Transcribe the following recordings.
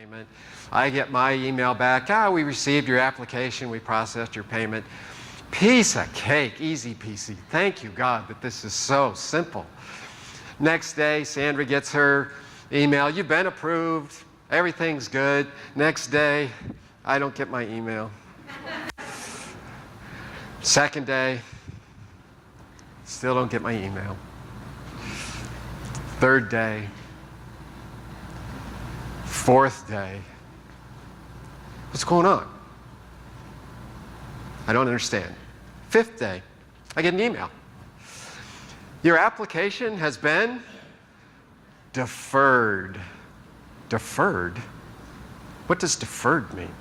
payment. I get my email back, we received your application, we processed your payment. Piece of cake, easy peasy. Thank you, God, that this is so simple. Next day, Sandra gets her email, you've been approved, everything's good. Next day, I don't get my email. Second day, still don't get my email. Third day, fourth day. What's going on? I don't understand. Fifth day, I get an email. Your application has been deferred. Deferred? What does deferred mean?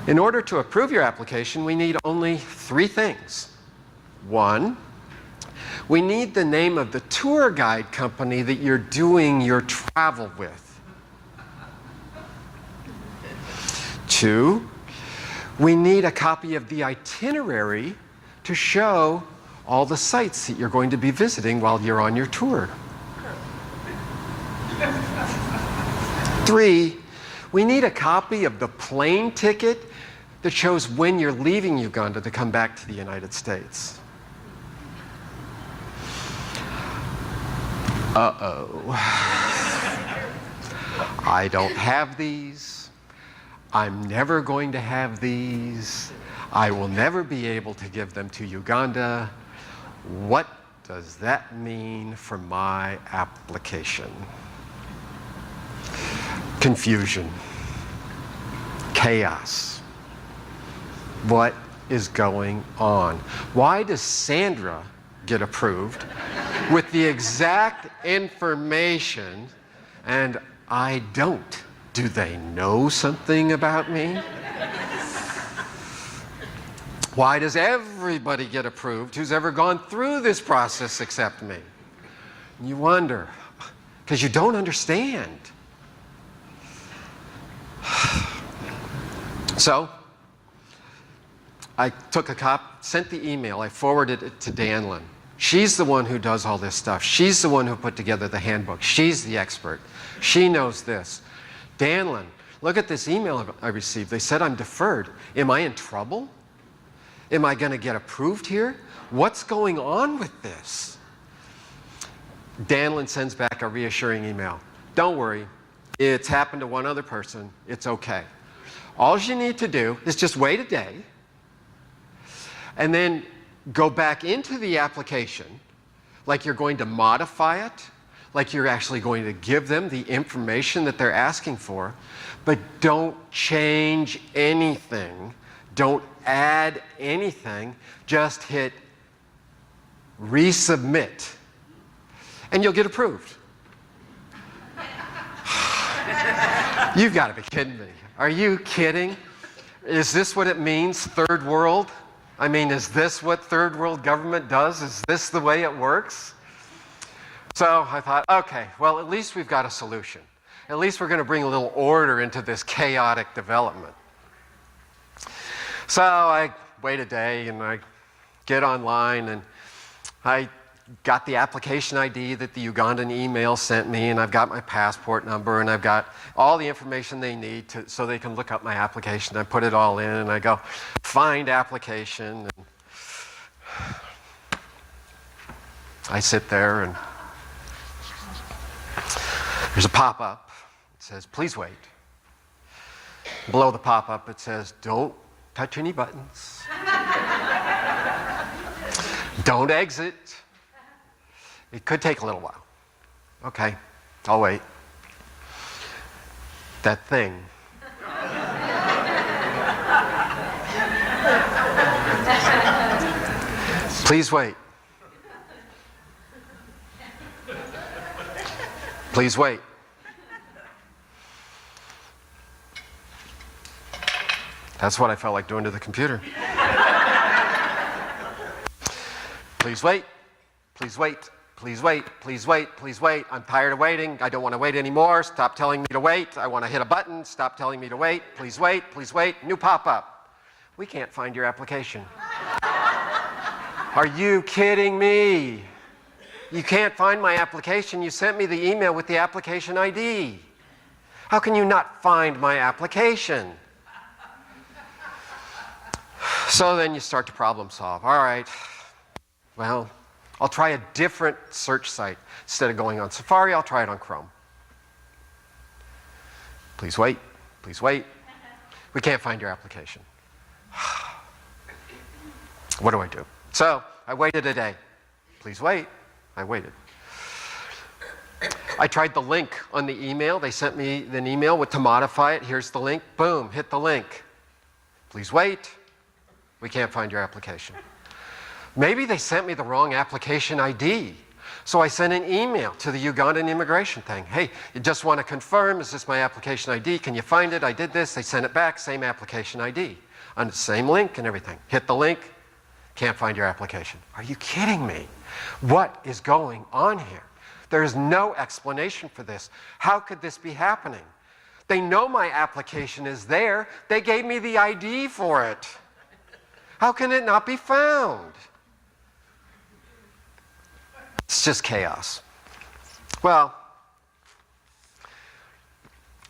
In order to approve your application, we need only 3 things. 1, we need the name of the tour guide company that you're doing your travel with. 2, we need a copy of the itinerary to show all the sites that you're going to be visiting while you're on your tour. 3, we need a copy of the plane ticket that shows when you're leaving Uganda to come back to the United States. Uh-oh. I don't have these. I'm never going to have these. I will never be able to give them to Uganda. What does that mean for my application? Confusion. Chaos. What is going on? Why does Sandra get approved with the exact information and I don't? Do they know something about me? Why does everybody get approved who's ever gone through this process except me? You wonder, because you don't understand. So, I took sent the email, I forwarded it to Danlin. She's the one who does all this stuff. She's the one who put together the handbook. She's the expert. She knows this. Danlin, look at this email I received. They said I'm deferred. Am I in trouble? Am I going to get approved here? What's going on with this? Danlin sends back a reassuring email. Don't worry. It's happened to one other person. It's okay. All you need to do is just wait a day and then go back into the application like you're going to modify it, like you're actually going to give them the information that they're asking for, but don't change anything. Don't add anything. Just hit resubmit, and you'll get approved. You've got to be kidding me. Are you kidding? Is this what it means, third world? I mean, is this what third world government does? Is this the way it works? So I thought, okay, well, at least we've got a solution. At least we're going to bring a little order into this chaotic development. So I wait a day and I get online and I got the application ID that the Ugandan email sent me, and I've got my passport number, and I've got all the information they need so they can look up my application. I put it all in and I go, find application. And I sit there and there's a pop-up. It says, please wait. Below the pop-up it says, don't touch any buttons. Don't exit. It could take a little while. Okay, I'll wait. That thing. Please wait. Please wait. That's what I felt like doing to the computer. Please wait. Please wait. Please wait. Please wait. Please wait. I'm tired of waiting. I don't want to wait anymore. Stop telling me to wait. I want to hit a button. Stop telling me to wait. Please wait. Please wait. New pop-up. We can't find your application. Are you kidding me? You can't find my application. You sent me the email with the application ID. How can you not find my application? So then you start to problem solve. All right, well, I'll try a different search site. Instead of going on Safari, I'll try it on Chrome. Please wait, please wait. We can't find your application. What do I do? So I waited a day. Please wait. I waited. I tried the link on the email. They sent me an email to modify it. Here's the link. Boom, hit the link. Please wait. We can't find your application. Maybe they sent me the wrong application ID. So I sent an email to the Ugandan immigration thing. Hey, you just want to confirm, is this my application ID? Can you find it? I did this. They sent it back, same application ID. On the same link and everything. Hit the link, can't find your application. Are you kidding me? What is going on here? There is no explanation for this. How could this be happening? They know my application is there. They gave me the ID for it. How can it not be found? It's just chaos. Well,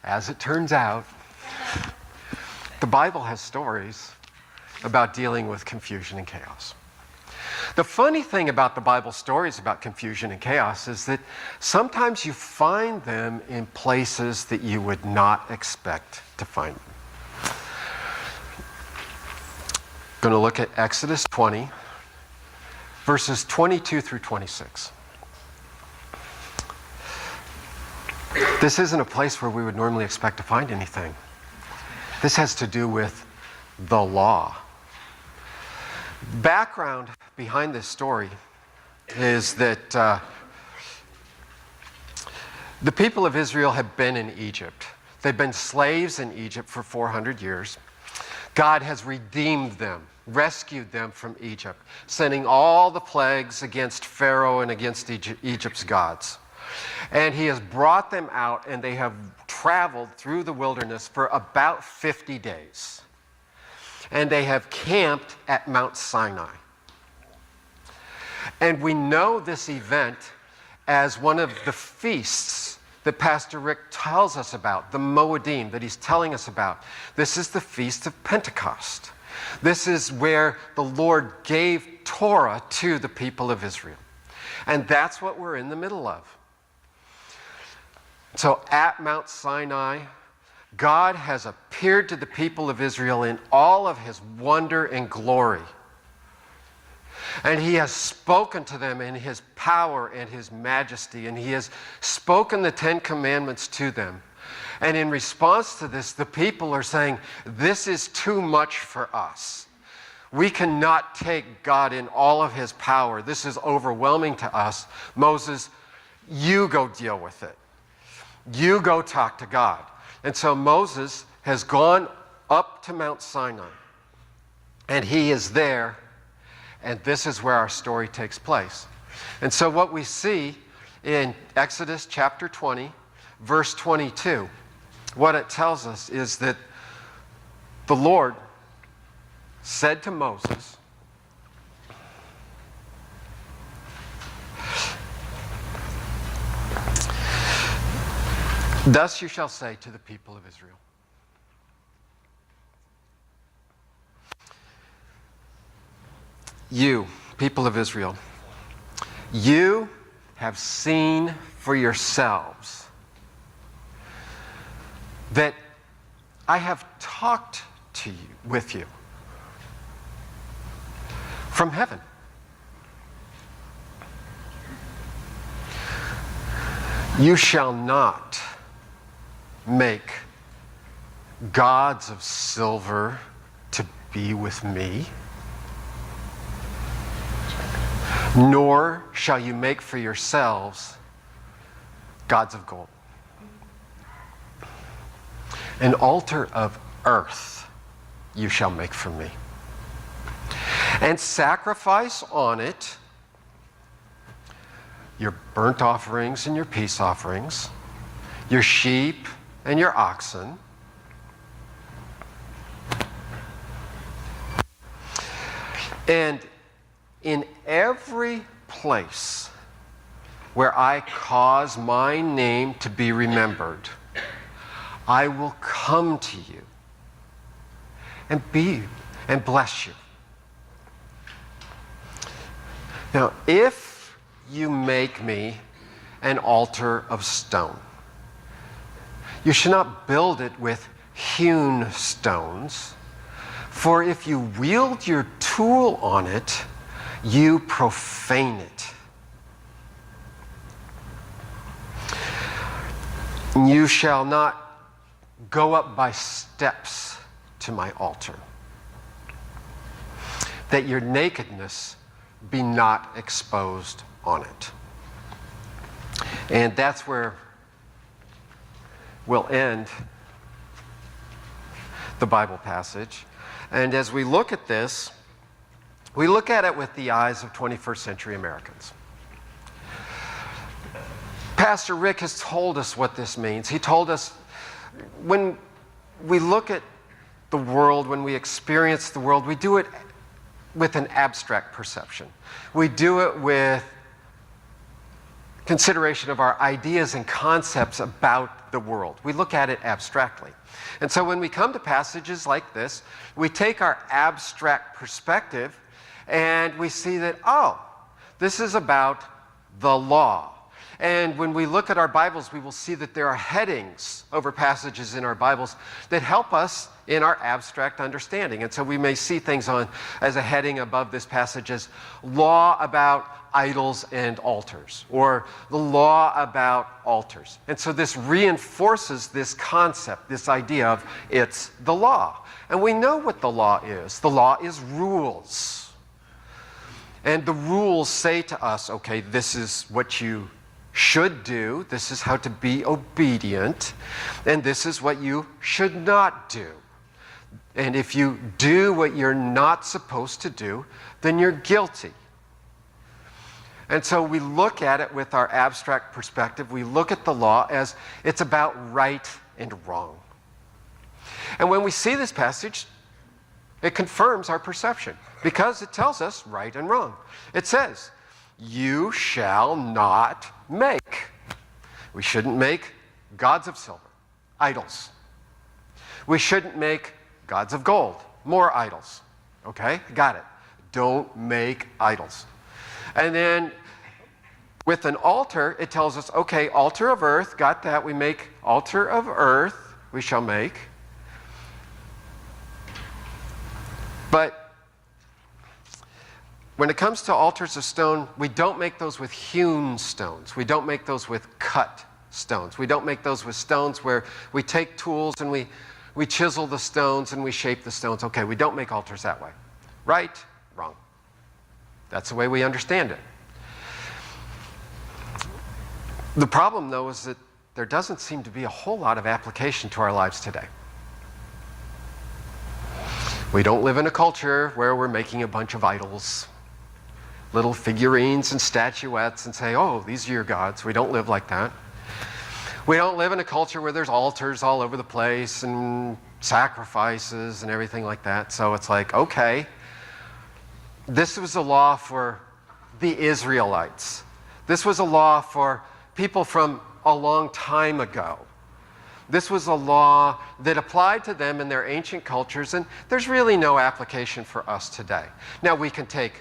as it turns out, the Bible has stories about dealing with confusion and chaos. The funny thing about the Bible stories about confusion and chaos is that sometimes you find them in places that you would not expect to find them. I'm going to look at Exodus 20, verses 22 through 26. This isn't a place where we would normally expect to find anything. This has to do with the law. Background behind this story is that the people of Israel have been in Egypt. They've been slaves in Egypt for 400 years. God has redeemed them, rescued them from Egypt, sending all the plagues against Pharaoh and against Egypt's gods. And he has brought them out, and they have traveled through the wilderness for about 50 days. And they have camped at Mount Sinai. And we know this event as one of the feasts that Pastor Rick tells us about, the Moedim that he's telling us about. This is the Feast of Pentecost. This is where the Lord gave Torah to the people of Israel. And that's what we're in the middle of. So at Mount Sinai, God has appeared to the people of Israel in all of his wonder and glory. And he has spoken to them in his power and his majesty, and he has spoken the 10 Commandments to them. And in response to this, the people are saying, this is too much for us. We cannot take God in all of his power. This is overwhelming to us. Moses, you go deal with it. You go talk to God. And so Moses has gone up to Mount Sinai, and he is there, and this is where our story takes place. And so what we see in Exodus chapter 20, verse 22, what it tells us is that the Lord said to Moses, thus you shall say to the people of Israel, you, people of Israel, you have seen for yourselves that I have talked to you, with you, from heaven. You shall not make gods of silver to be with me, nor shall you make for yourselves gods of gold. An altar of earth you shall make for me, and sacrifice on it your burnt offerings and your peace offerings, your sheep and your oxen, and in every place where I cause my name to be remembered, I will come to you and bless you. Now, if you make me an altar of stone, you should not build it with hewn stones, for if you wield your tool on it, you profane it. You shall not go up by steps to my altar, that your nakedness be not exposed on it. And that's where we'll end the Bible passage. And as we look at this, we look at it with the eyes of 21st century Americans. Pastor Rick has told us what this means. He told us when we look at the world, when we experience the world, we do it with an abstract perception. We do it with consideration of our ideas and concepts about the world. We look at it abstractly. And so when we come to passages like this, we take our abstract perspective and we see that, oh, this is about the law. And when we look at our Bibles, we will see that there are headings over passages in our Bibles that help us in our abstract understanding. And so we may see things on as a heading above this passage as law about idols and altars, or the law about altars. And so this reinforces this concept, this idea of it's the law. And we know what the law is. The law is rules. And the rules say to us, okay, this is what you should do, this is how to be obedient, and this is what you should not do. And if you do what you're not supposed to do, then you're guilty. And so we look at it with our abstract perspective. We look at the law as it's about right and wrong. And when we see this passage, it confirms our perception because it tells us right and wrong. It says, you shall not make. We shouldn't make gods of silver, idols. We shouldn't make gods of gold, more idols. Okay, got it. Don't make idols. And then with an altar, it tells us, okay, altar of earth, got that. We make altar of earth, we shall make. But when it comes to altars of stone, we don't make those with hewn stones. We don't make those with cut stones. We don't make those with stones where we take tools and we chisel the stones and we shape the stones. Okay, we don't make altars that way. Right? Wrong. That's the way we understand it. The problem, though, is that there doesn't seem to be a whole lot of application to our lives today. We don't live in a culture where we're making a bunch of idols, little figurines and statuettes, and say, oh, these are your gods. We don't live like that. We don't live in a culture where there's altars all over the place and sacrifices and everything like that. So it's like, okay, this was a law for the Israelites. This was a law for people from a long time ago. This was a law that applied to them in their ancient cultures, and there's really no application for us today. Now, we can take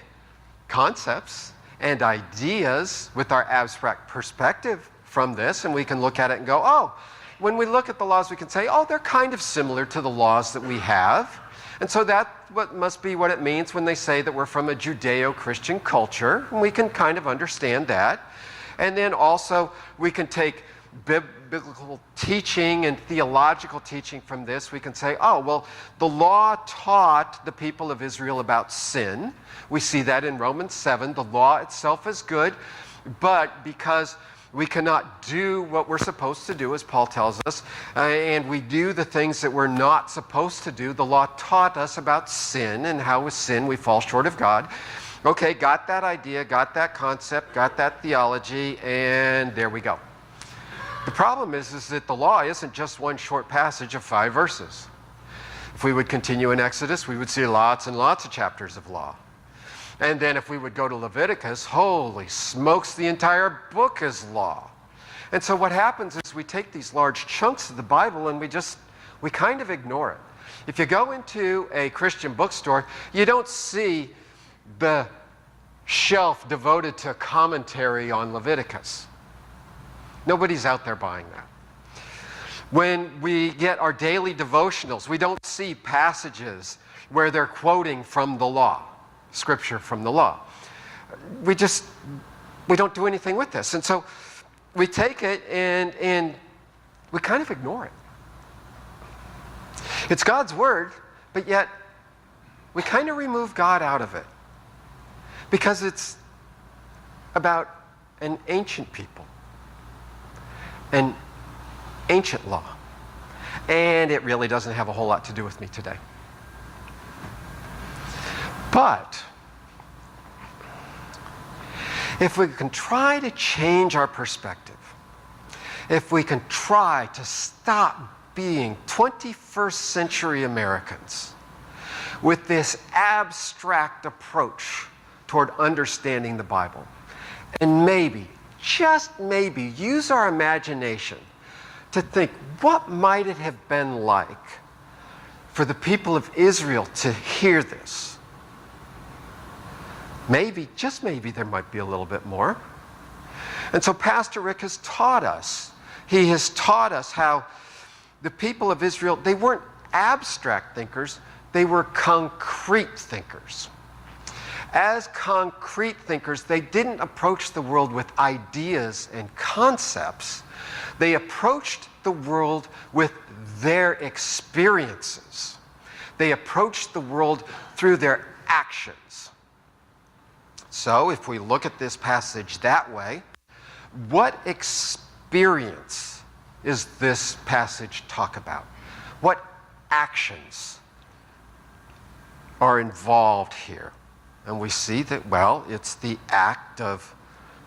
concepts and ideas with our abstract perspective from this, and we can look at it and go, oh, when we look at the laws, we can say, oh, they're kind of similar to the laws that we have. And so that must be what it means when they say that we're from a Judeo-Christian culture, and we can kind of understand that. And then also, we can take biblical teaching and theological teaching from this. We can say, oh, well, the law taught the people of Israel about sin. We see that in Romans 7. The law itself is good, but because we cannot do what we're supposed to do, as Paul tells us, and we do the things that we're not supposed to do, the law taught us about sin and how with sin we fall short of God. Okay, got that idea, got that concept, got that theology, and there we go. The problem is that the law isn't just one short passage of 5 verses. If we would continue in Exodus, we would see lots and lots of chapters of law. And then if we would go to Leviticus, holy smokes, the entire book is law. And so what happens is we take these large chunks of the Bible and we kind of ignore it. If you go into a Christian bookstore, you don't see the shelf devoted to commentary on Leviticus. Nobody's out there buying that. When we get our daily devotionals, we don't see passages where they're quoting from the law, scripture from the law. We don't do anything with this. And so we take it and we kind of ignore it. It's God's word, but yet we kind of remove God out of it because it's about an ancient people, an ancient law, and it really doesn't have a whole lot to do with me today. But if we can try to change our perspective, if we can try to stop being 21st century Americans with this abstract approach toward understanding the Bible, and maybe, just maybe, use our imagination to think, what might it have been like for the people of Israel to hear this? Maybe, just maybe, there might be a little bit more. And so Pastor Rick has taught us. He has taught us how the people of Israel, they weren't abstract thinkers, they were concrete thinkers. As concrete thinkers, they didn't approach the world with ideas and concepts. They approached the world with their experiences. They approached the world through their actions. So, if we look at this passage that way, what experience is this passage talk about? What actions are involved here? And we see that, well, it's the act of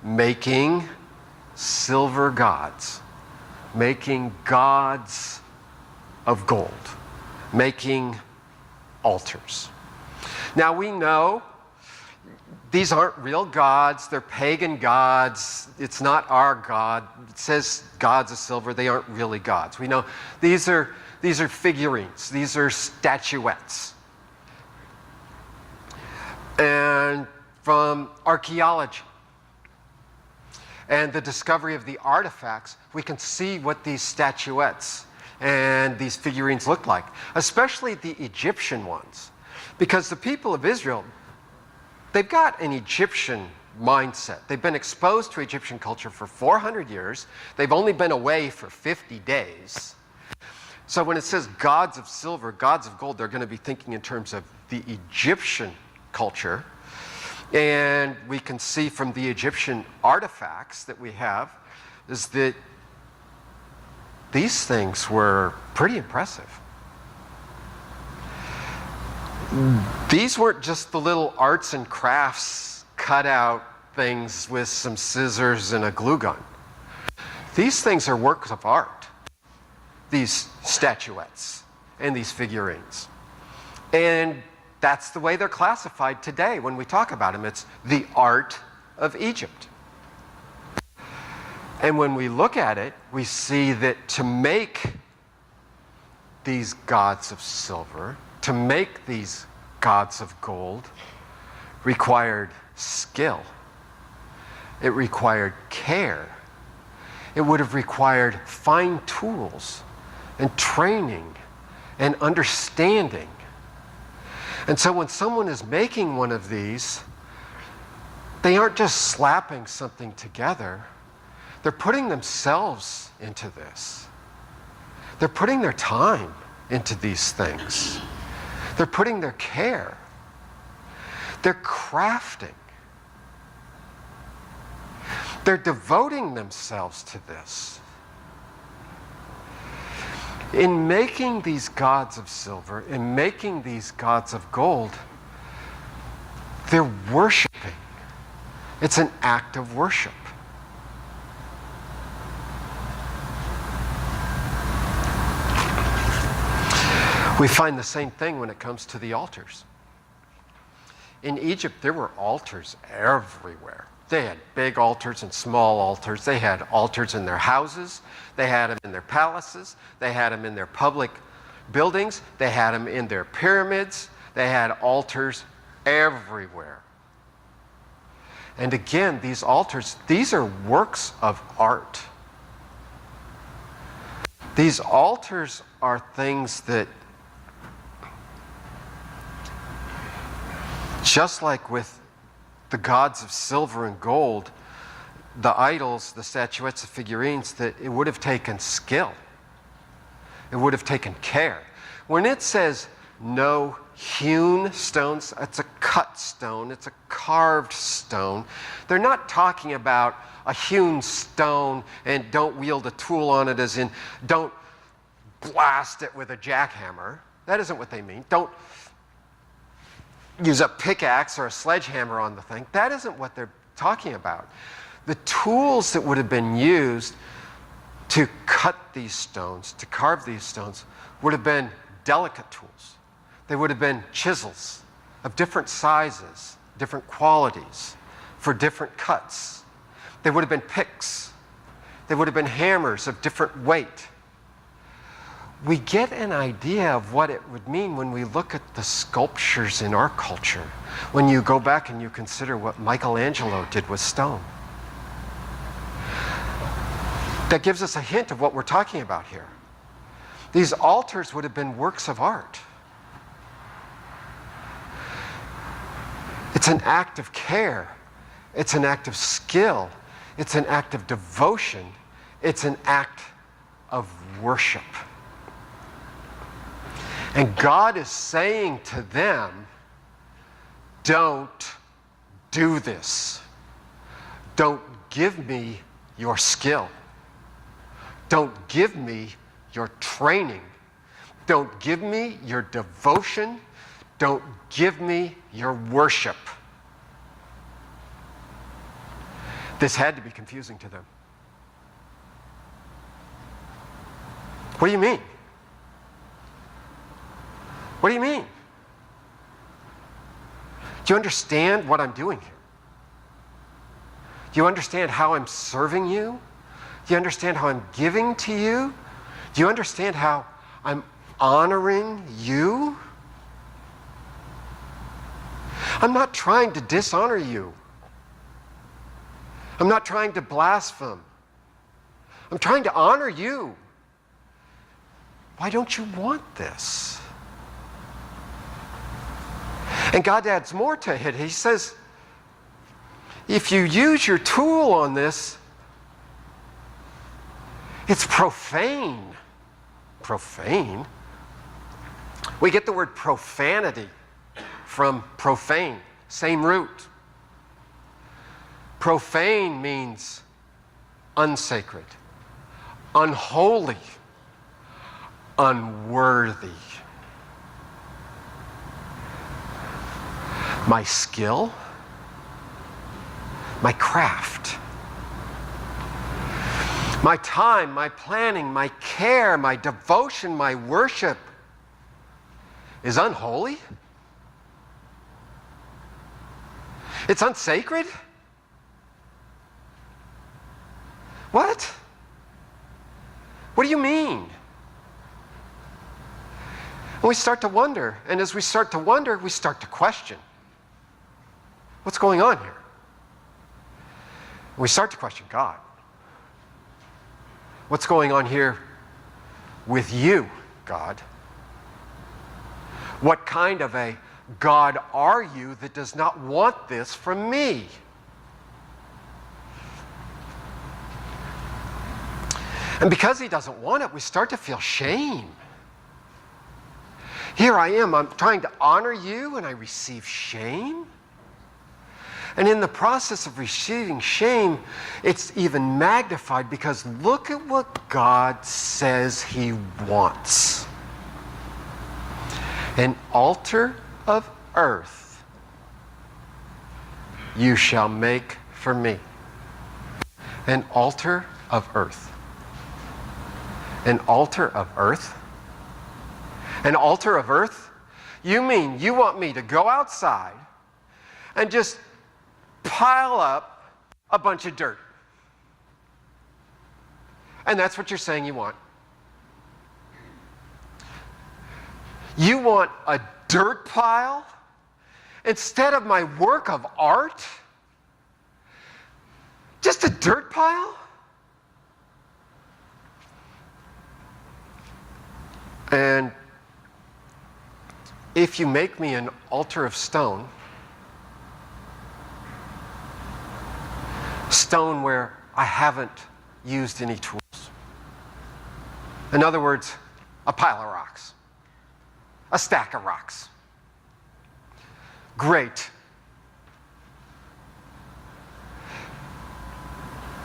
making silver gods, making gods of gold, making altars. Now we know these aren't real gods, they're pagan gods. It's not our God. It says gods of silver, they aren't really gods. We know these are figurines, these are statuettes. And from archaeology and the discovery of the artifacts, we can see what these statuettes and these figurines look like, especially the Egyptian ones. Because the people of Israel, they've got an Egyptian mindset. They've been exposed to Egyptian culture for 400 years. They've only been away for 50 days. So when it says gods of silver, gods of gold, they're going to be thinking in terms of the Egyptian culture. And we can see from the Egyptian artifacts that we have is that these things were pretty impressive. These weren't just the little arts and crafts cut out things with some scissors and a glue gun. These things are works of art, these statuettes and these figurines. And that's the way they're classified today when we talk about them. It's the art of Egypt. And when we look at it, we see that to make these gods of silver, to make these gods of gold, required skill. It required care. It would have required fine tools and training and understanding. And so when someone is making one of these, they aren't just slapping something together. They're putting themselves into this. They're putting their time into these things. They're putting their care. They're crafting. They're devoting themselves to this. In making these gods of silver, in making these gods of gold, they're worshiping. It's an act of worship. We find the same thing when it comes to the altars. In Egypt, there were altars everywhere. They had big altars and small altars. They had altars in their houses. They had them in their palaces. They had them in their public buildings. They had them in their pyramids. They had altars everywhere. And again, these altars, these are works of art. These altars are things that, just like with the gods of silver and gold, the idols, the statuettes, the figurines, that it would have taken skill. It would have taken care. When it says no hewn stones, it's a cut stone, it's a carved stone. They're not talking about a hewn stone and don't wield a tool on it, as in don't blast it with a jackhammer. That isn't what they mean. Don't use a pickaxe or a sledgehammer on the thing. That isn't what they're talking about. The tools that would have been used to cut these stones, to carve these stones, would have been delicate tools. They would have been chisels of different sizes, different qualities, for different cuts. They would have been picks. They would have been hammers of different weight. We get an idea of what it would mean when we look at the sculptures in our culture, when you go back and you consider what Michelangelo did with stone. That gives us a hint of what we're talking about here. These altars would have been works of art. It's an act of care. It's an act of skill. It's an act of devotion. It's an act of worship. And God is saying to them, don't do this. Don't give me your skill. Don't give me your training. Don't give me your devotion. Don't give me your worship. This had to be confusing to them. What do you mean? What do you mean? Do you understand what I'm doing here? Do you understand how I'm serving you? Do you understand how I'm giving to you? Do you understand how I'm honoring you? I'm not trying to dishonor you. I'm not trying to blaspheme. I'm trying to honor you. Why don't you want this? And God adds more to it. He says, if you use your tool on this, it's profane. Profane? We get the word profanity from profane, same root. Profane means unsacred, unholy, unworthy. My skill, my craft, my time, my planning, my care, my devotion, my worship is unholy? It's unsacred? What? What do you mean? And we start to wonder, and as we start to wonder, we start to question. What's going on here? We start to question God. What's going on here with you, God? What kind of a God are you that does not want this from me? And because he doesn't want it, we start to feel shame. Here I am, I'm trying to honor you, and I receive shame. And in the process of receiving shame, it's even magnified because look at what God says he wants. An altar of earth you shall make for me. An altar of earth. An altar of earth? An altar of earth? You mean you want me to go outside and just pile up a bunch of dirt. And that's what you're saying you want. You want a dirt pile instead of my work of art? Just a dirt pile? And if you make me an altar of stone, stone where I haven't used any tools. In other words, a pile of rocks, a stack of rocks. Great.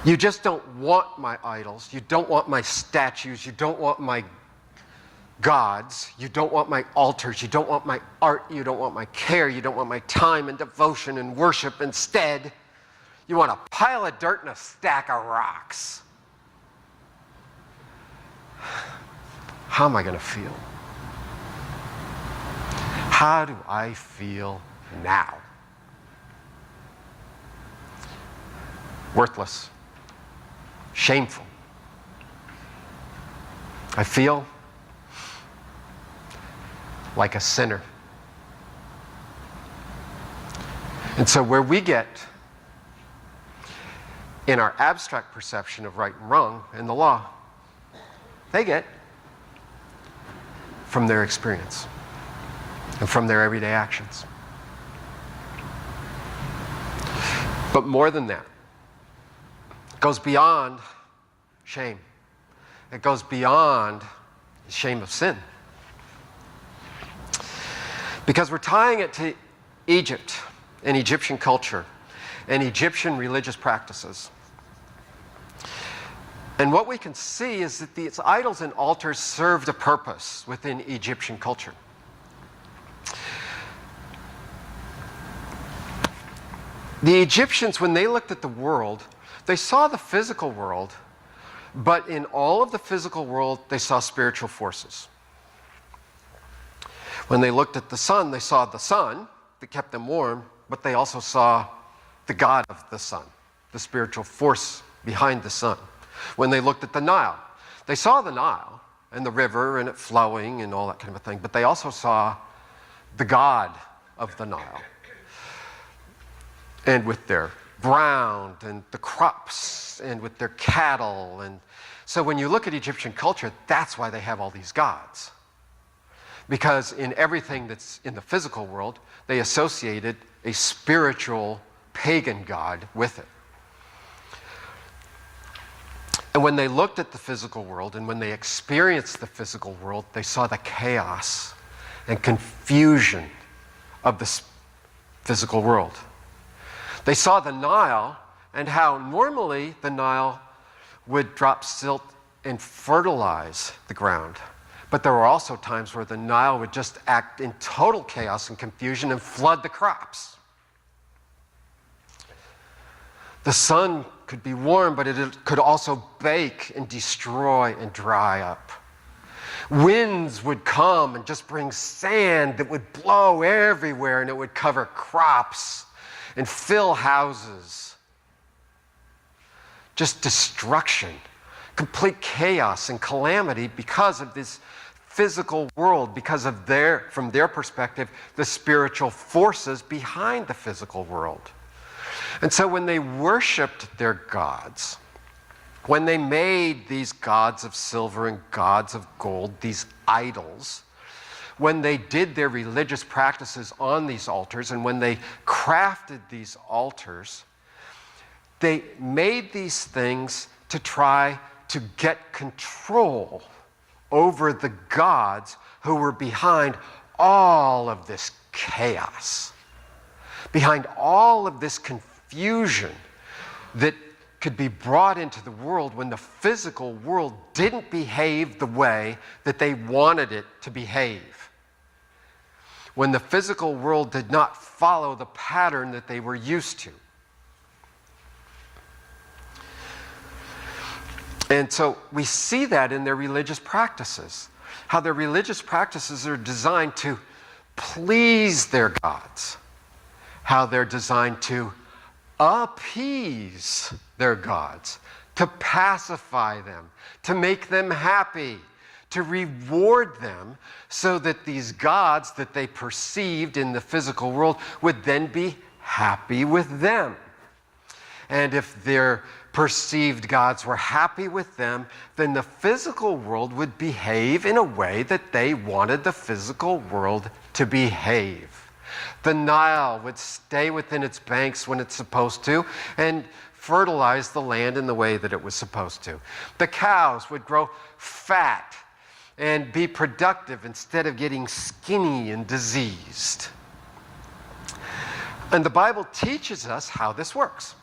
You just don't want my idols. You don't want my statues. You don't want my gods. You don't want my altars. You don't want my art. You don't want my care. You don't want my time and devotion and worship. Instead, you want a pile of dirt and a stack of rocks. How am I going to feel? How do I feel now? Worthless. Shameful. I feel like a sinner. And so where we get in our abstract perception of right and wrong in the law, they get from their experience and from their everyday actions. But more than that, it goes beyond shame. It goes beyond the shame of sin. Because we're tying it to Egypt and Egyptian culture and Egyptian religious practices. And what we can see is that these idols and altars served a purpose within Egyptian culture. The Egyptians, when they looked at the world, they saw the physical world, but in all of the physical world, they saw spiritual forces. When they looked at the sun, they saw the sun that kept them warm, but they also saw the God of the sun, the spiritual force behind the sun. When they looked at the Nile, they saw the Nile and the river and it flowing and all that kind of a thing, but they also saw the God of the Nile. And with their ground and the crops and with their cattle. And so when you look at Egyptian culture, that's why they have all these gods. Because in everything that's in the physical world, they associated a spiritual pagan god with it. And when they looked at the physical world and when they experienced the physical world, they saw the chaos and confusion of the physical world. They saw the Nile and how normally the Nile would drop silt and fertilize the ground. But there were also times where the Nile would just act in total chaos and confusion and flood the crops. The sun could be warm, but it could also bake and destroy and dry up. Winds would come and just bring sand that would blow everywhere, and it would cover crops and fill houses. Just destruction, complete chaos and calamity because of this physical world, because of from their perspective, the spiritual forces behind the physical world. And so when they worshiped their gods, when they made these gods of silver and gods of gold, these idols, when they did their religious practices on these altars, and when they crafted these altars, they made these things to try to get control over the gods who were behind all of this chaos, behind all of this confusion that could be brought into the world when the physical world didn't behave the way that they wanted it to behave. When the physical world did not follow the pattern that they were used to. And so we see that in their religious practices, how their religious practices are designed to please their gods, how they're designed to appease their gods, to pacify them, to make them happy, to reward them, so that these gods that they perceived in the physical world would then be happy with them. And if their perceived gods were happy with them, then the physical world would behave in a way that they wanted the physical world to behave. The Nile would stay within its banks when it's supposed to and fertilize the land in the way that it was supposed to. The cows would grow fat and be productive instead of getting skinny and diseased. And the Bible teaches us how this works.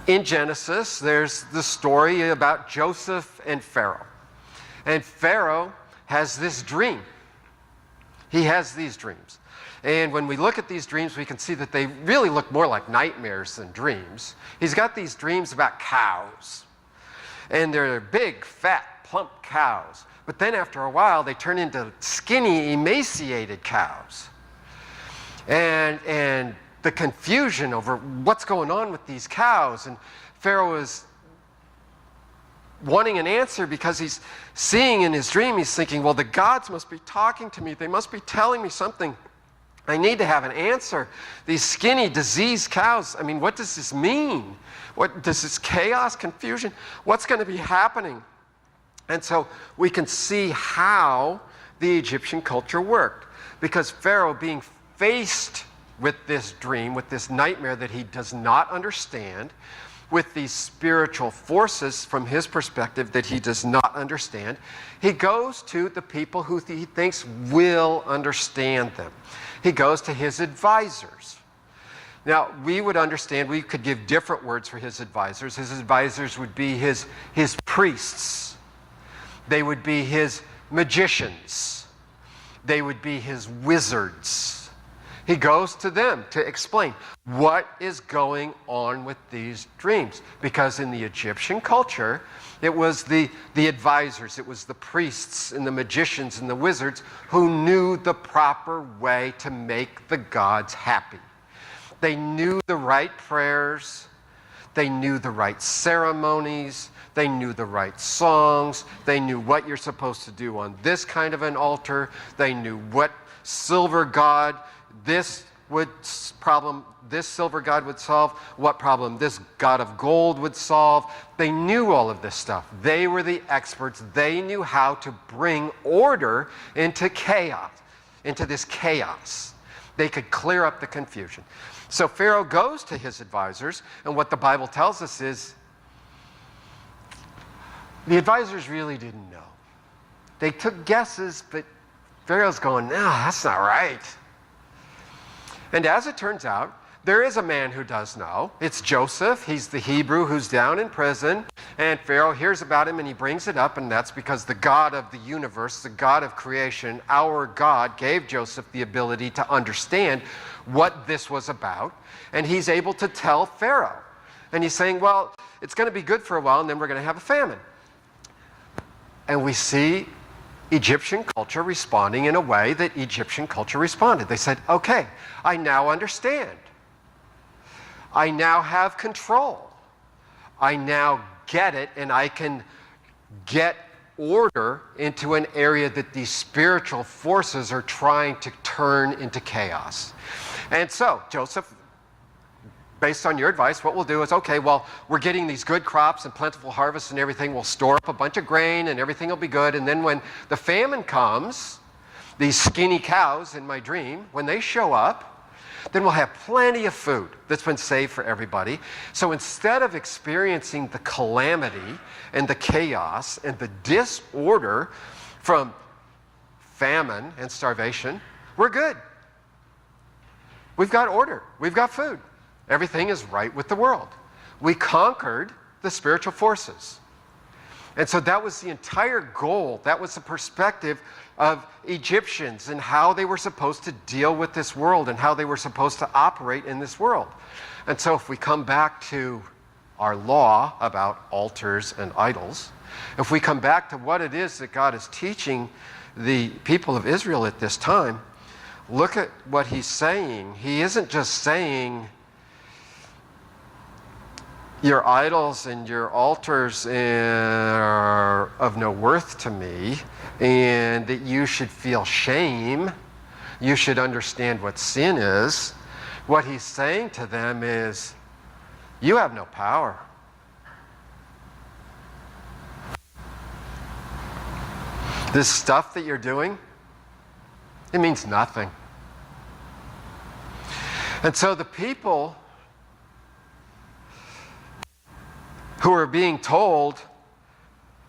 In Genesis, there's the story about Joseph and Pharaoh. And Pharaoh has this dream. He has these dreams. And when we look at these dreams, we can see that they really look more like nightmares than dreams. He's got these dreams about cows. And they're big, fat, plump cows. But then after a while, they turn into skinny, emaciated cows. And the confusion over what's going on with these cows. And Pharaoh is wanting an answer because he's seeing in his dream, he's thinking, well, the gods must be talking to me. They must be telling me something. I need to have an answer. These skinny, diseased cows, I mean, what does this mean? What does this chaos, confusion, what's going to be happening? And so we can see how the Egyptian culture worked. Because Pharaoh, being faced with this dream, with this nightmare that he does not understand, with these spiritual forces from his perspective that he does not understand, he goes to the people who he thinks will understand them. He goes to his advisors. Now, we would understand, we could give different words for his advisors. His advisors would be his priests. They would be his magicians. They would be his wizards. He goes to them to explain what is going on with these dreams. Because in the Egyptian culture, it was the advisors, it was the priests and the magicians and the wizards who knew the proper way to make the gods happy. They knew the right prayers, they knew the right ceremonies, they knew the right songs, they knew what you're supposed to do on this kind of an altar, they knew what silver god this silver god would solve, what problem this god of gold would solve. They knew all of this stuff. They were the experts. They knew how to bring order into chaos, into this chaos. They could clear up the confusion. So Pharaoh goes to his advisors, and what the Bible tells us is the advisors really didn't know. They took guesses, but Pharaoh's going, no, that's not right. And as it turns out, there is a man who does know. It's Joseph. He's the Hebrew who's down in prison. And Pharaoh hears about him and he brings it up. And that's because the God of the universe, the God of creation, our God, gave Joseph the ability to understand what this was about. And he's able to tell Pharaoh. And he's saying, well, it's going to be good for a while and then we're going to have a famine. And we see Egyptian culture responding in a way that Egyptian culture responded. They said, okay, I now understand. I now have control. I now get it, and I can get order into an area that these spiritual forces are trying to turn into chaos. And so, Joseph, based on your advice, what we'll do is, okay, well, we're getting these good crops and plentiful harvests and everything. We'll store up a bunch of grain and everything will be good. And then when the famine comes, these skinny cows in my dream, when they show up, then we'll have plenty of food that's been saved for everybody. So instead of experiencing the calamity and the chaos and the disorder from famine and starvation, we're good. We've got order. We've got food. Everything is right with the world. We conquered the spiritual forces. And so that was the entire goal. That was the perspective of Egyptians and how they were supposed to deal with this world and how they were supposed to operate in this world. And so if we come back to our law about altars and idols, if we come back to what it is that God is teaching the people of Israel at this time, look at what he's saying. He isn't just saying your idols and your altars are of no worth to me, and that you should feel shame. You should understand what sin is. What he's saying to them is, you have no power. This stuff that you're doing, it means nothing. And so the people who are being told,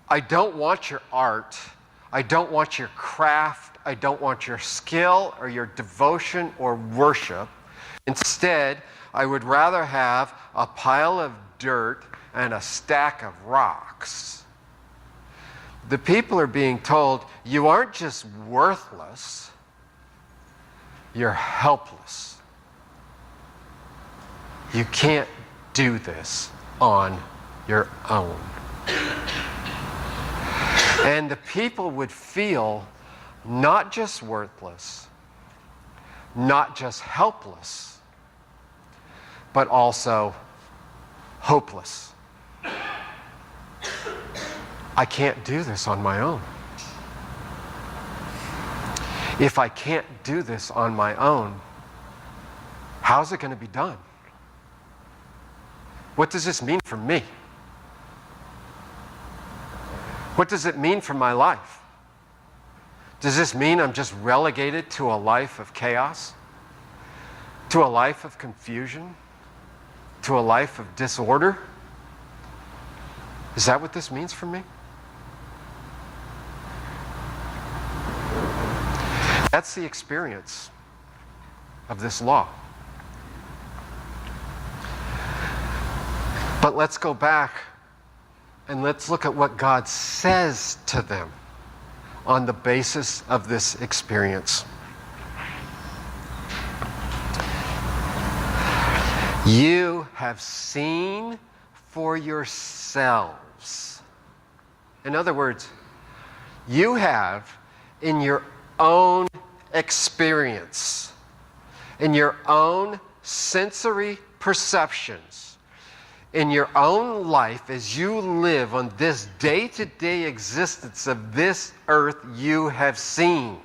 I don't want your art, I don't want your craft, I don't want your skill or your devotion or worship. Instead, I would rather have a pile of dirt and a stack of rocks. The people are being told, you aren't just worthless, you're helpless. You can't do this on your own. And the people would feel not just worthless, not just helpless, but also hopeless. I can't do this on my own. If I can't do this on my own, how's it going to be done? What does this mean for me? What does it mean for my life? Does this mean I'm just relegated to a life of chaos? To a life of confusion? To a life of disorder? Is that what this means for me? That's the experience of this law. But let's go back and let's look at what God says to them on the basis of this experience. You have seen for yourselves. In other words, you have in your own experience, in your own sensory perceptions, in your own life as you live on this day-to-day existence of this earth, you have seen.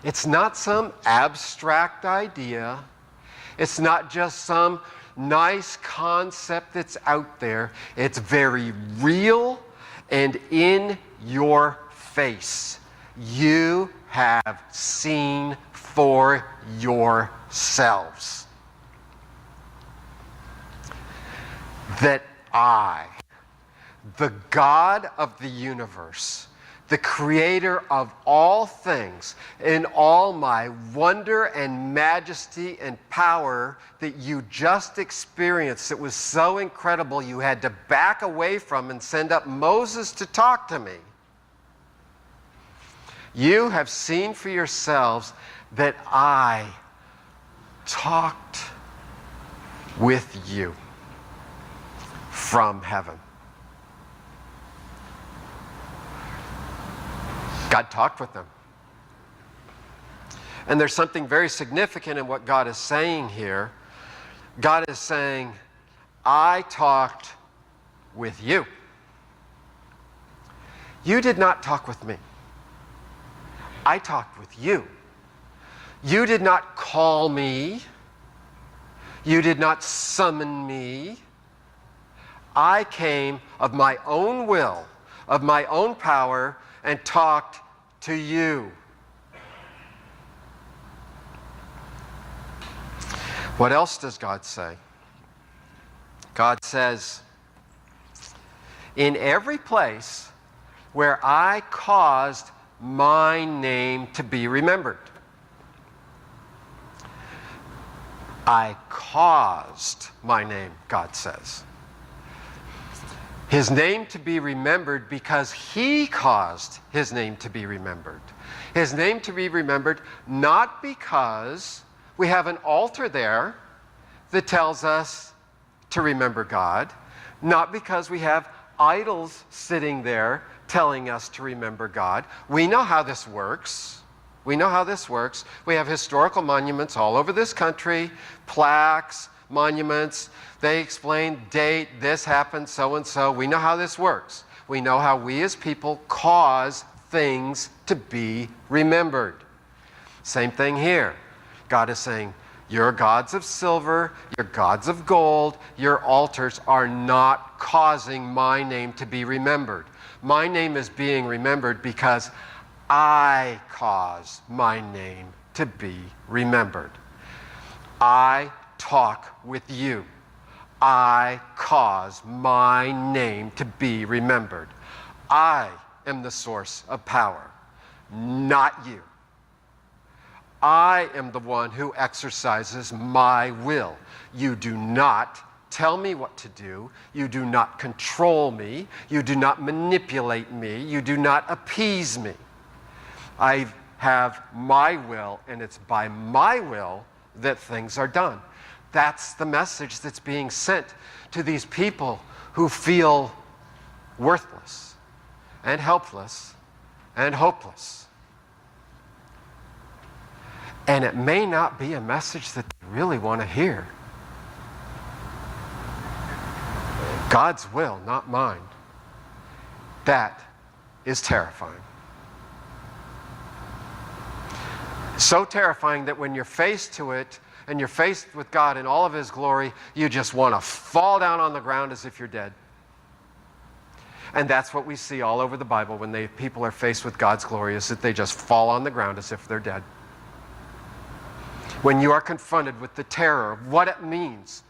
It's not some abstract idea. It's not just some nice concept that's out there. It's very real and in your face. You have seen for yourselves that I, the God of the universe, the creator of all things, in all my wonder and majesty and power that you just experienced, it was so incredible you had to back away from and send up Moses to talk to me. You have seen for yourselves that I talked with you from heaven. God talked with them. And there's something very significant in what God is saying here. God is saying, I talked with you. You did not talk with me. I talked with you. You did not call me. You did not summon me. I came of my own will, of my own power, and talked to you. What else does God say? God says, in every place where I caused my name to be remembered. I caused my name, God says. His name to be remembered because he caused his name to be remembered. His name to be remembered not because we have an altar there that tells us to remember God, not because we have idols sitting there telling us to remember God. We know how this works. We know how this works. We have historical monuments all over this country, plaques, monuments. They explain date, this happened, so and so. We know how this works. We know how we as people cause things to be remembered. Same thing here. God is saying, your gods of silver, your gods of gold, your altars are not causing my name to be remembered. My name is being remembered because I cause my name to be remembered. I talk with you. I cause my name to be remembered. I am the source of power, not you. I am the one who exercises my will. You do not tell me what to do. You do not control me. You do not manipulate me. You do not appease me. I have my will, and it's by my will that things are done. That's the message that's being sent to these people who feel worthless and helpless and hopeless. And it may not be a message that they really want to hear. God's will, not mine. That is terrifying. So terrifying that when you're faced to it and you're faced with God in all of His glory, you just want to fall down on the ground as if you're dead. And that's what we see all over the Bible when people are faced with God's glory, is that they just fall on the ground as if they're dead. When you are confronted with the terror of what it means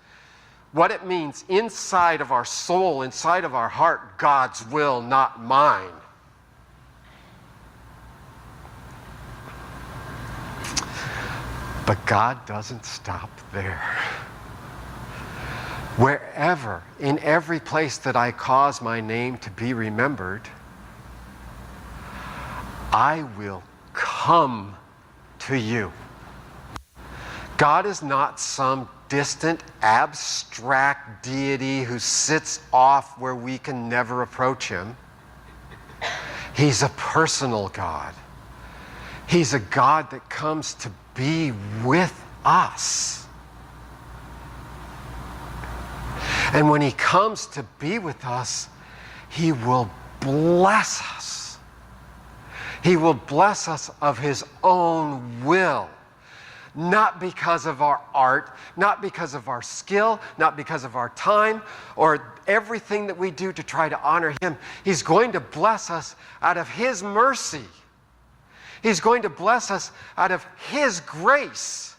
inside of our soul, inside of our heart, God's will, not mine. But God doesn't stop there. Wherever, in every place that I cause my name to be remembered, I will come to you. God is not some distant, abstract deity who sits off where we can never approach Him. He's a personal God. He's a God that comes to be with us. And when He comes to be with us, He will bless us. He will bless us of His own will. Not because of our art, not because of our skill, not because of our time, or everything that we do to try to honor Him. He's going to bless us out of His mercy. He's going to bless us out of His grace.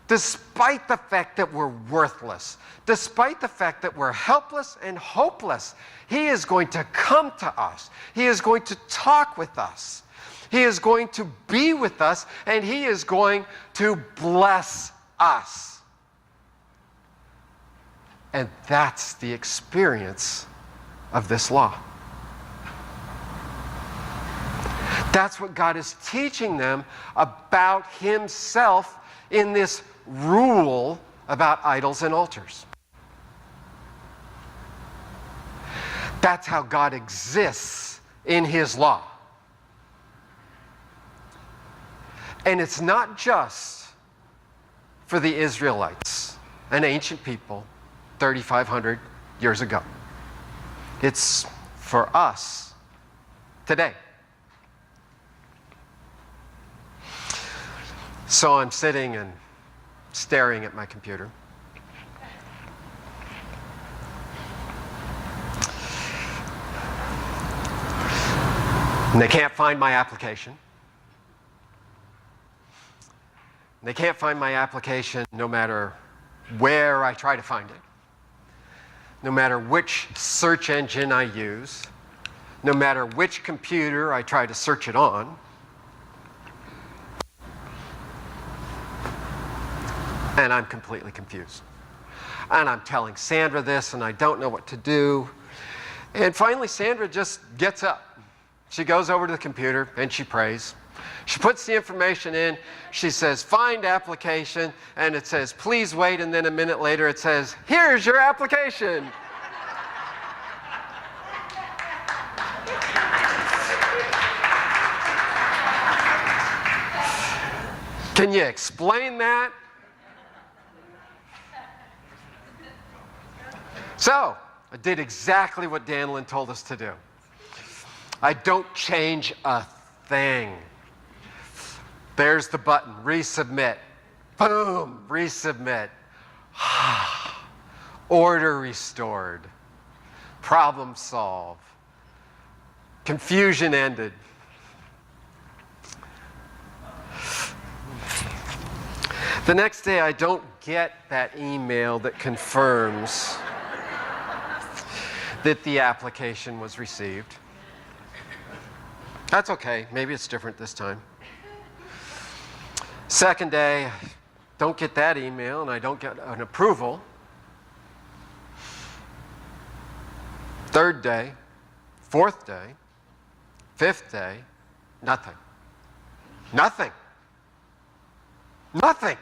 Despite the fact that we're worthless, despite the fact that we're helpless and hopeless, He is going to come to us. He is going to talk with us. He is going to be with us, and He is going to bless us. And that's the experience of this law. That's what God is teaching them about Himself in this rule about idols and altars. That's how God exists in His law. And it's not just for the Israelites, an ancient people, 3,500 years ago. It's for us today. So I'm sitting and staring at my computer. And they can't find my application. They can't find my application no matter where I try to find it, no matter which search engine I use, no matter which computer I try to search it on. And I'm completely confused. And I'm telling Sandra this, and I don't know what to do. And finally, Sandra just gets up. She goes over to the computer, and she prays. She puts the information in. She says, find application. And it says, please wait. And then a minute later, it says, here's your application. Can you explain that? So, I did exactly what Danlin told us to do. I don't change a thing. There's the button, resubmit. Boom, resubmit. Order restored. Problem solved. Confusion ended. The next day, I don't get that email that confirms that the application was received. That's okay. Maybe it's different this time. Second day, don't get that email, and I don't get an approval. Third day, fourth day, fifth day, nothing. Nothing. Nothing.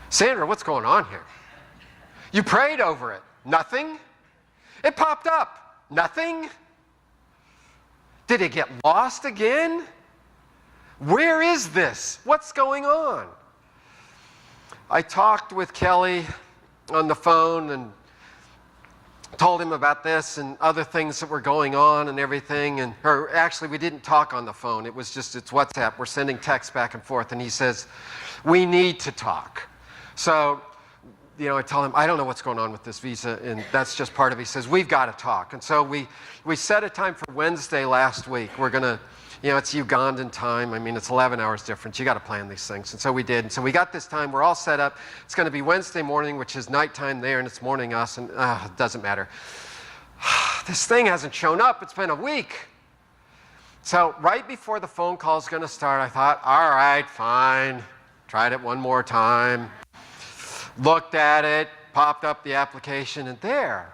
Sandra, what's going on here? You prayed over it. Nothing. It popped up. Nothing. Did it get lost again? Where is this? What's going on? I talked with Kelly on the phone and told him about this and other things that were going on and everything. Or actually, we didn't talk on the phone. It's WhatsApp. We're sending texts back and forth. And he says, we need to talk. So, I tell him, I don't know what's going on with this visa, and that's just part of it. He says, we've got to talk. And so we set a time for Wednesday last week. We're going to, it's Ugandan time. I mean, it's 11 hours difference. You got to plan these things. And so we did. And so we got this time. We're all set up. It's going to be Wednesday morning, which is nighttime there, and it's morning us, and it doesn't matter. This thing hasn't shown up. It's been a week. So right before the phone call is going to start, I thought, all right, fine. Tried it one more time. Looked at it, popped up the application, and there,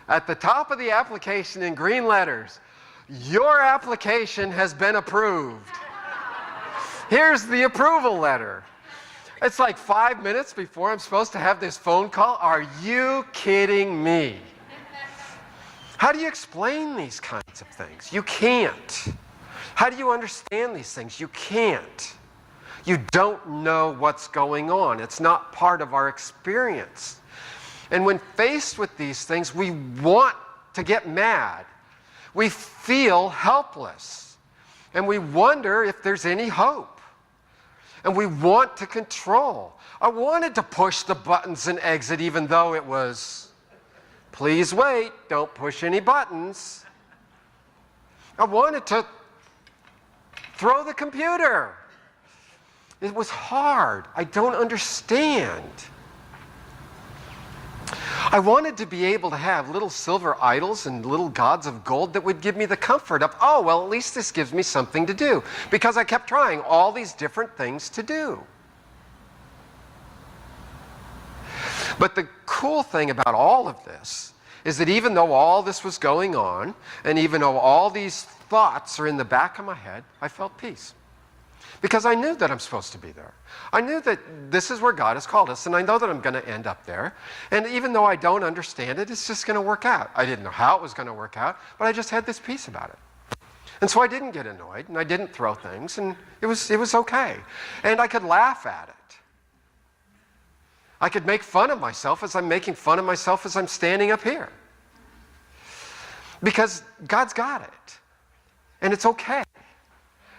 at the top of the application in green letters, your application has been approved. Here's the approval letter. It's like 5 minutes before I'm supposed to have this phone call. Are you kidding me? How do you explain these kinds of things? You can't. How do you understand these things? You can't. You don't know what's going on. It's not part of our experience. And when faced with these things, we want to get mad. We feel helpless. And we wonder if there's any hope. And we want to control. I wanted to push the buttons and exit even though it was, please wait, don't push any buttons. I wanted to throw the computer. It was hard. I don't understand. I wanted to be able to have little silver idols and little gods of gold that would give me the comfort of, oh, well, at least this gives me something to do. Because I kept trying all these different things to do. But the cool thing about all of this is that even though all this was going on, and even though all these thoughts are in the back of my head, I felt peace. Because I knew that I'm supposed to be there. I knew that this is where God has called us, and I know that I'm going to end up there. And even though I don't understand it, it's just going to work out. I didn't know how it was going to work out, but I just had this peace about it. And so I didn't get annoyed, and I didn't throw things, and it was okay. And I could laugh at it. I could make fun of myself as I'm making fun of myself as I'm standing up here. Because God's got it. And it's okay.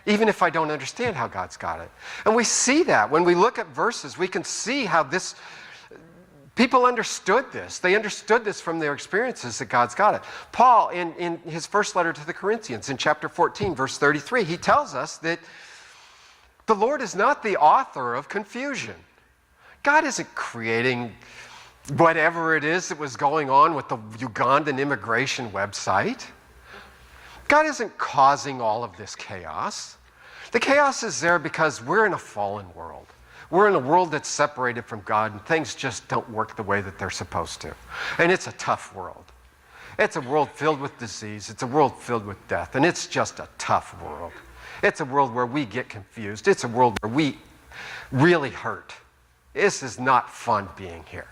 Even if I don't understand how God's got it. And we see that. When we look at verses, we can see how people understood this. They understood this from their experiences that God's got it. Paul, in his first letter to the Corinthians, in chapter 14, verse 33, he tells us that the Lord is not the author of confusion. God isn't creating whatever it is that was going on with the Ugandan immigration website. God isn't causing all of this chaos. The chaos is there because we're in a fallen world. We're in a world that's separated from God, and things just don't work the way that they're supposed to. And it's a tough world. It's a world filled with disease. It's a world filled with death. And it's just a tough world. It's a world where we get confused. It's a world where we really hurt. This is not fun being here.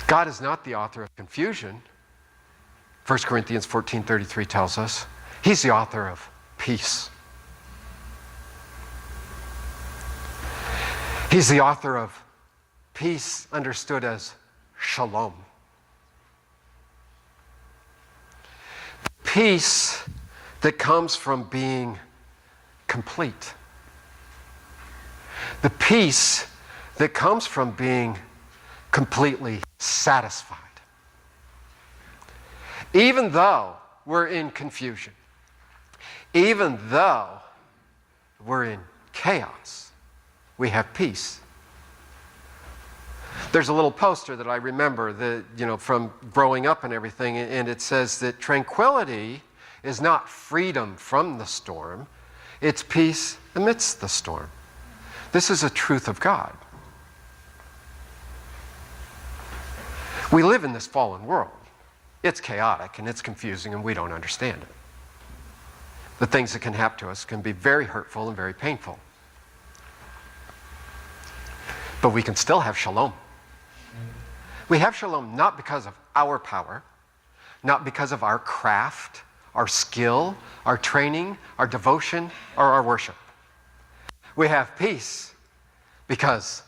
God is not the author of confusion. 1 Corinthians 14:33 tells us, He's the author of peace. He's the author of peace understood as shalom. Peace that comes from being complete. The peace that comes from being completely satisfied. Even though we're in confusion, even though we're in chaos, we have peace. There's a little poster that I remember that, from growing up and everything, and it says that tranquility is not freedom from the storm, it's peace amidst the storm. This is a truth of God. We live in this fallen world. It's chaotic and it's confusing and we don't understand it. The things that can happen to us can be very hurtful and very painful. But we can still have shalom. We have shalom not because of our power, not because of our craft, our skill, our training, our devotion, or our worship. We have peace because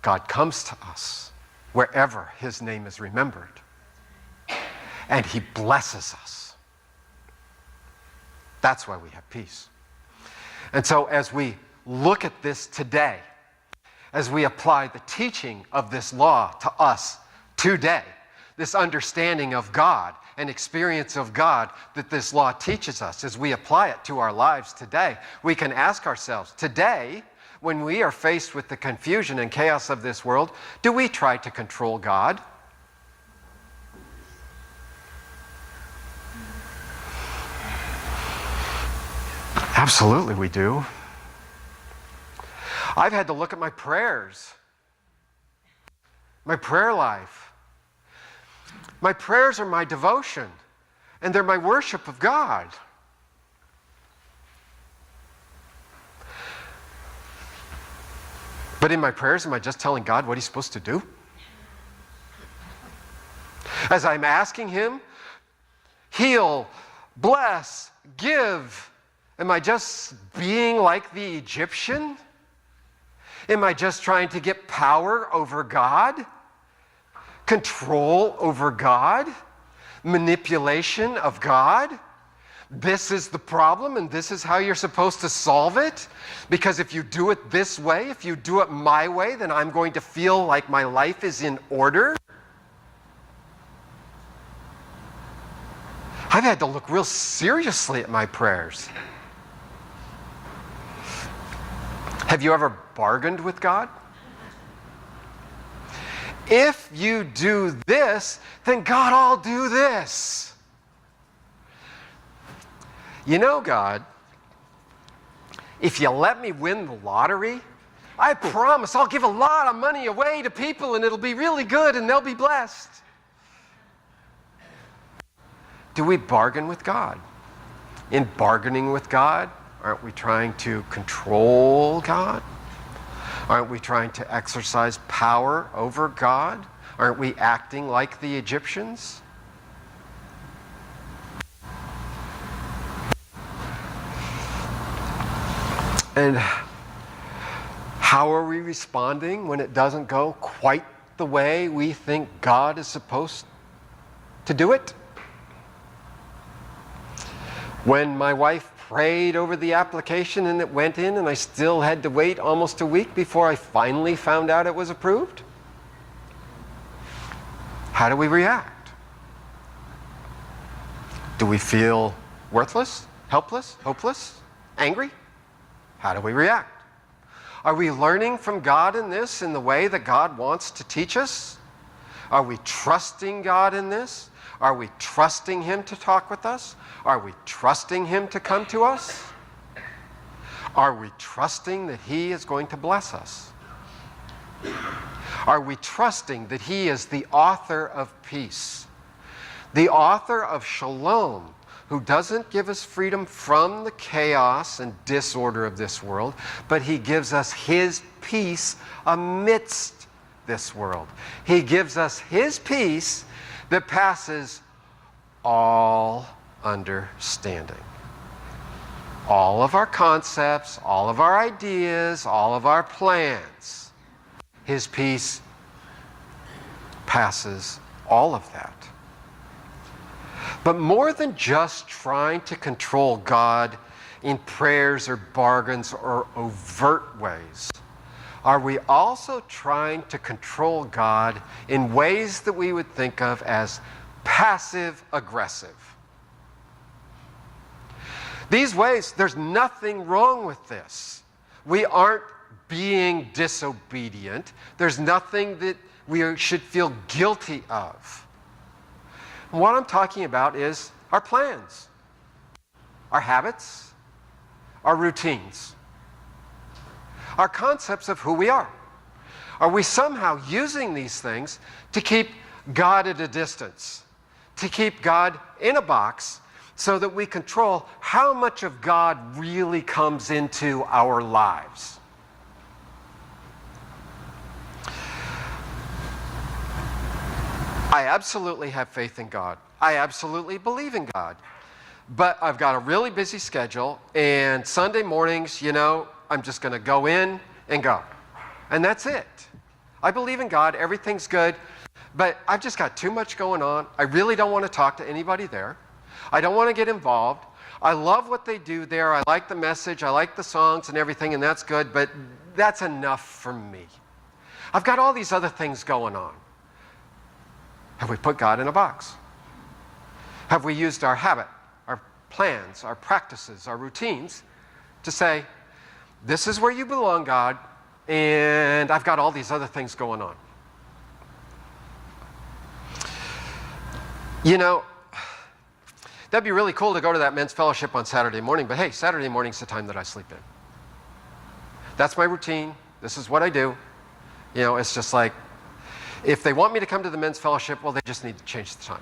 God comes to us wherever His name is remembered, and He blesses us. That's why we have peace. And so as we look at this today, as we apply the teaching of this law to us today, this understanding of God and experience of God that this law teaches us, as we apply it to our lives today, we can ask ourselves, today, when we are faced with the confusion and chaos of this world, do we try to control God? Absolutely we do. I've had to look at my prayers, my prayer life. My prayers are my devotion, and they're my worship of God. But in my prayers, am I just telling God what He's supposed to do? As I'm asking Him, heal, bless, give, am I just being like the Egyptian? Am I just trying to get power over God? Control over God? Manipulation of God? This is the problem and this is how you're supposed to solve it? Because if you do it this way, if you do it my way, then I'm going to feel like my life is in order? I've had to look real seriously at my prayers. Have you ever bargained with God? If you do this, then God, I'll do this. You know, God, if you let me win the lottery, I promise I'll give a lot of money away to people and it'll be really good and they'll be blessed. Do we bargain with God? In bargaining with God, aren't we trying to control God? Aren't we trying to exercise power over God? Aren't we acting like the Egyptians? And how are we responding when it doesn't go quite the way we think God is supposed to do it? When my wife prayed over the application and it went in and I still had to wait almost a week before I finally found out it was approved? How do we react? Do we feel worthless, helpless, hopeless, angry? How do we react? Are we learning from God in this in the way that God wants to teach us? Are we trusting God in this? Are we trusting Him to talk with us? Are we trusting Him to come to us? Are we trusting that He is going to bless us? Are we trusting that He is the author of peace, the author of shalom, who doesn't give us freedom from the chaos and disorder of this world, but He gives us His peace amidst this world. He gives us His peace that passes all understanding. All of our concepts, all of our ideas, all of our plans, His peace passes all of that. But more than just trying to control God in prayers or bargains or overt ways, are we also trying to control God in ways that we would think of as passive-aggressive? These ways, there's nothing wrong with this. We aren't being disobedient. There's nothing that we should feel guilty of. And what I'm talking about is our plans, our habits, our routines, our concepts of who we are. Are we somehow using these things to keep God at a distance, to keep God in a box, so that we control how much of God really comes into our lives? I absolutely have faith in God. I absolutely believe in God. But I've got a really busy schedule, and Sunday mornings, I'm just going to go in and go. And that's it. I believe in God. Everything's good. But I've just got too much going on. I really don't want to talk to anybody there. I don't want to get involved. I love what they do there. I like the message. I like the songs and everything, and that's good. But that's enough for me. I've got all these other things going on. Have we put God in a box? Have we used our habit, our plans, our practices, our routines to say, this is where you belong, God, and I've got all these other things going on? That'd be really cool to go to that men's fellowship on Saturday morning, but hey, Saturday morning's the time that I sleep in. That's my routine. This is what I do. It's just like, if they want me to come to the men's fellowship, well, they just need to change the time.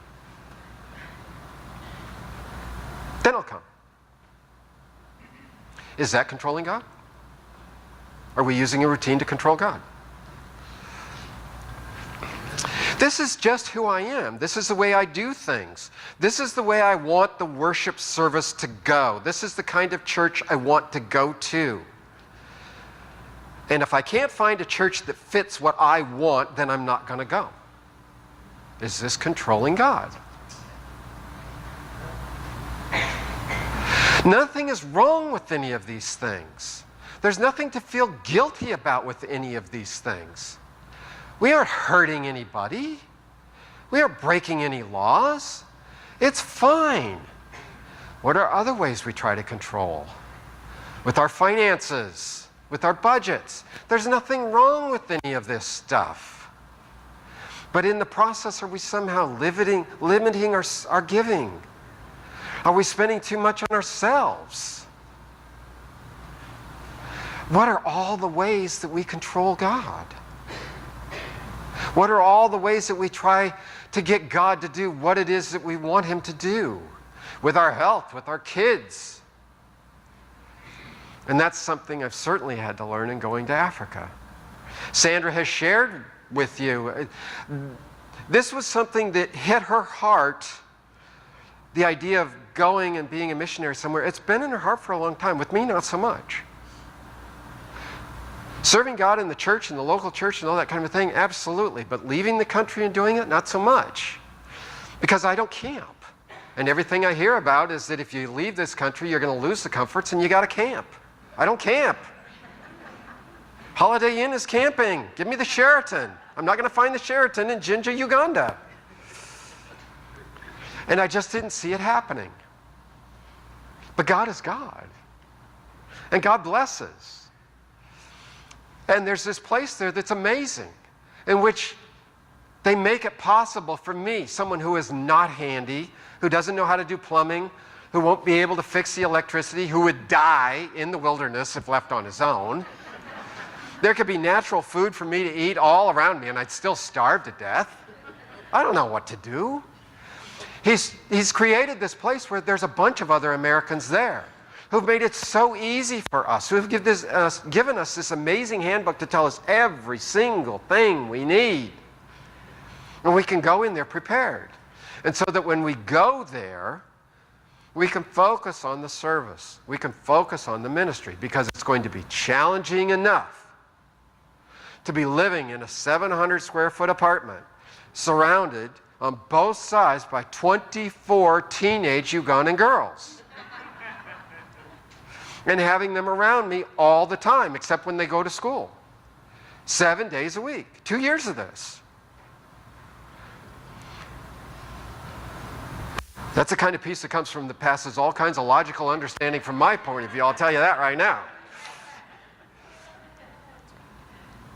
Then I'll come. Is that controlling God? Are we using a routine to control God? This is just who I am. This is the way I do things. This is the way I want the worship service to go. This is the kind of church I want to go to. And if I can't find a church that fits what I want, then I'm not going to go. Is this controlling God? Nothing is wrong with any of these things. There's nothing to feel guilty about with any of these things. We aren't hurting anybody. We aren't breaking any laws. It's fine. What are other ways we try to control? With our finances, with our budgets. There's nothing wrong with any of this stuff. But in the process, are we somehow limiting our giving? Are we spending too much on ourselves? What are all the ways that we control God? What are all the ways that we try to get God to do what it is that we want Him to do? With our health, with our kids. And that's something I've certainly had to learn in going to Africa. Sandra has shared with you. This was something that hit her heart, the idea of going and being a missionary somewhere. It's been in her heart for a long time. With me, not so much. Serving God in the church, in the local church and all that kind of thing, absolutely. But leaving the country and doing it, not so much. Because I don't camp. And everything I hear about is that if you leave this country, you're going to lose the comforts and you got to camp. I don't camp. Holiday Inn is camping. Give me the Sheraton. I'm not going to find the Sheraton in Jinja, Uganda. And I just didn't see it happening. But God is God. And God blesses. And there's this place there that's amazing, in which they make it possible for me, someone who is not handy, who doesn't know how to do plumbing, who won't be able to fix the electricity, who would die in the wilderness if left on his own. There could be natural food for me to eat all around me, and I'd still starve to death. I don't know what to do. He's created this place where there's a bunch of other Americans there who've made it so easy for us, who have given us this amazing handbook to tell us every single thing we need. And we can go in there prepared. And so that when we go there, We can focus on the service. We can focus on the ministry because it's going to be challenging enough to be living in a 700 square foot apartment surrounded on both sides by 24 teenage Ugandan girls. And having them around me all the time, except when they go to school. 7 days a week. 2 years of this. That's the kind of peace that comes from that passes all kinds of logical understanding from my point of view. I'll tell you that right now.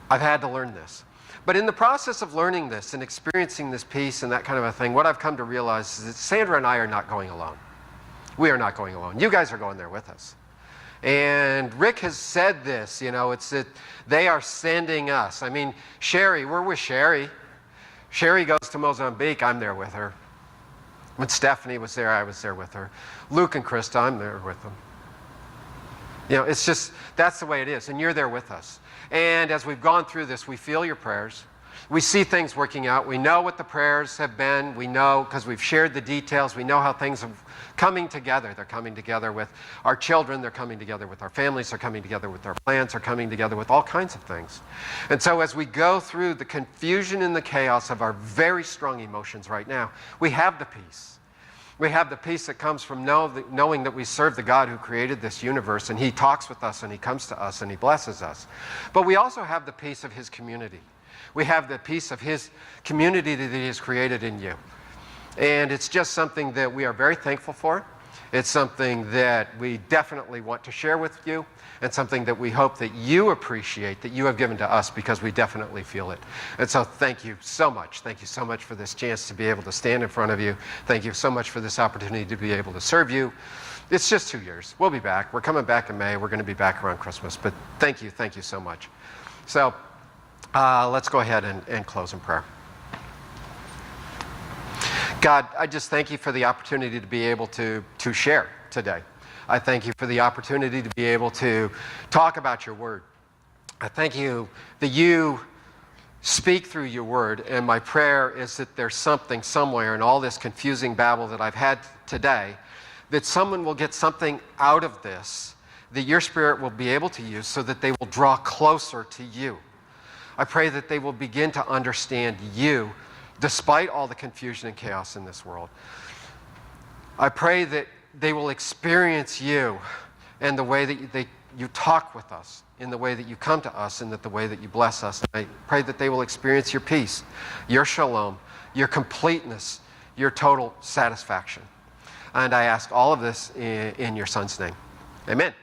I've had to learn this. But in the process of learning this and experiencing this peace and that kind of a thing, what I've come to realize is that Sandra and I are not going alone. We are not going alone. You guys are going there with us. And Rick has said this, you know, it's that they are sending us. I mean, Sherry, we're with Sherry. Sherry goes to Mozambique, I'm there with her. When Stephanie was there, I was there with her. Luke and Krista, I'm there with them. You know, it's just, that's the way it is, and you're there with us. And as we've gone through this, we feel your prayers. We see things working out. We know what the prayers have been. We know, because we've shared the details, we know how things are coming together. They're coming together with our children. They're coming together with our families. They're coming together with our plans. They're coming together with all kinds of things. And so as we go through the confusion and the chaos of our very strong emotions right now, we have the peace. We have the peace that comes from knowing that we serve the God who created this universe, and He talks with us, and He comes to us, and He blesses us. But we also have the peace of His community. We have the peace of His community that He has created in you. And it's just something that we are very thankful for. It's something that we definitely want to share with you, and something that we hope that you appreciate, that you have given to us, because we definitely feel it. And so thank you so much. Thank you so much for this chance to be able to stand in front of you. Thank you so much for this opportunity to be able to serve you. It's just 2 years. We'll be back. We're coming back in May. We're going to be back around Christmas. But thank you so much. So let's go ahead and close in prayer. God, I just thank you for the opportunity to be able to share today. I thank you for the opportunity to be able to talk about your word. I thank you that you speak through your word, and my prayer is that there's something somewhere in all this confusing babble that I've had today, that someone will get something out of this that your Spirit will be able to use so that they will draw closer to you. I pray that they will begin to understand you despite all the confusion and chaos in this world. I pray that they will experience you and the way that you talk with us, in the way that you come to us, and that the way that you bless us. And I pray that they will experience your peace, your shalom, your completeness, your total satisfaction. And I ask all of this in your Son's name. Amen.